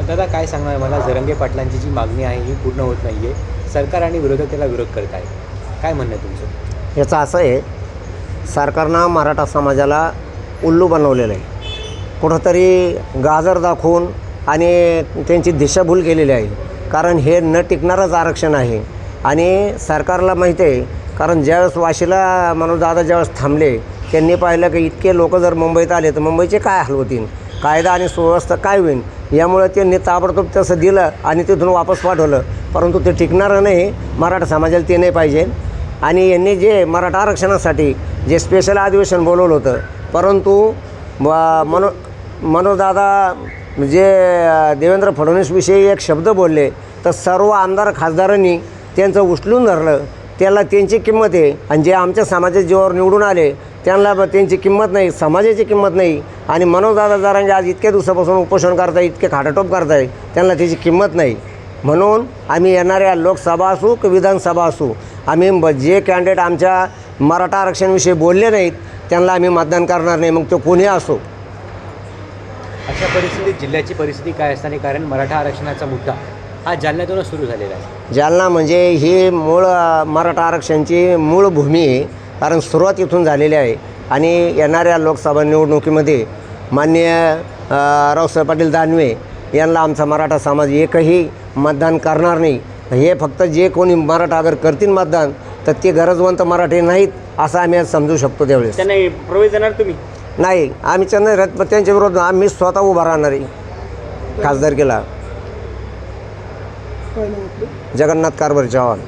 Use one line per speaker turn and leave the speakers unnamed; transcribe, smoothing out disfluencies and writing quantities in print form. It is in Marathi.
दादा काय सांगणार मला, जरांगे पाटलांची जी मागणी आहे ही पूर्ण होत नाही आहे, सरकार आणि विरोधक त्याला विरोध करत आहे, काय म्हणणं आहे तुमचं?
याचं असं आहे, सरकारनं मराठा समाजाला उल्लू बनवलेलं आहे. कुठंतरी गाजर दाखवून आणि त्यांची दिशाभूल केलेली आहे. कारण हे न टिकणारंच आरक्षण आहे आणि सरकारला माहिती आहे. कारण ज्यावेळेस वाशीला मनोजदादा ज्यावेळेस थांबले, त्यांनी पाहिलं की इतके लोक जर मुंबईत आले तर मुंबईचे काय हाल होतील, कायदा आणि सुव्यवस्था काय होईल. यामुळे त्यांनी ताबडतोब तसं दिलं आणि तिथून वापस पाठवलं. परंतु ते टिकणारं नाही, मराठा समाजाला ते नाही पाहिजे. आणि यांनी जे मराठा आरक्षणासाठी जे स्पेशल अधिवेशन बोलवलं होतं, परंतु मनोजदादा जे देवेंद्र फडणवीसविषयी एक शब्द बोलले तर सर्व आमदार खासदारांनी त्यांचं उचलून धरलं. त्याला त्यांची किंमत आहे. आणि जे आमच्या समाजाच्या जीवावर निवडून आले त्यांना त्यांची किंमत नाही, समाजाची किंमत नाही. आणि मनोजदादा जरांगे आज इतक्या दिवसापासून उपोषण करताय, इतके खाटाटोप करताय, त्यांना त्याची किंमत नाही. म्हणून आम्ही येणाऱ्या लोकसभा असू की विधानसभा असू, आम्ही जे कॅन्डिडेट आमच्या मराठा आरक्षणाविषयी बोलले नाहीत त्यांना आम्ही मतदान करणार नाही, मग तो कोणी असो.
अशा परिस्थितीत जिल्ह्याची परिस्थिती काय असताना, कारण मराठा आरक्षणाचा मुद्दा हा जालन्यातूनच सुरू झालेला आहे.
जालना म्हणजे ही मूळ मराठा आरक्षणाची मूळ भूमी आहे. कारण सुरुवात इथून झालेली आहे. आणि येणाऱ्या लोकसभा निवडणुकीमध्ये माननीय रावसाहेब पाटील दानवे यांना आमचा मराठा समाज एकही मतदान करणार नाही. हे फक्त जे कोणी मराठा अगर करतील मतदान तर ते गरजवंत मराठी नाहीत असं आम्ही आज समजू शकतो. त्यावेळेस
त्यांना प्रवेश देणार तुम्ही?
नाही, आम्ही त्यांच्या विरोधात आम्ही स्वतः उभा राहणार आहे खासदारकीला. जगन्नाथ कारभार चव्हाण.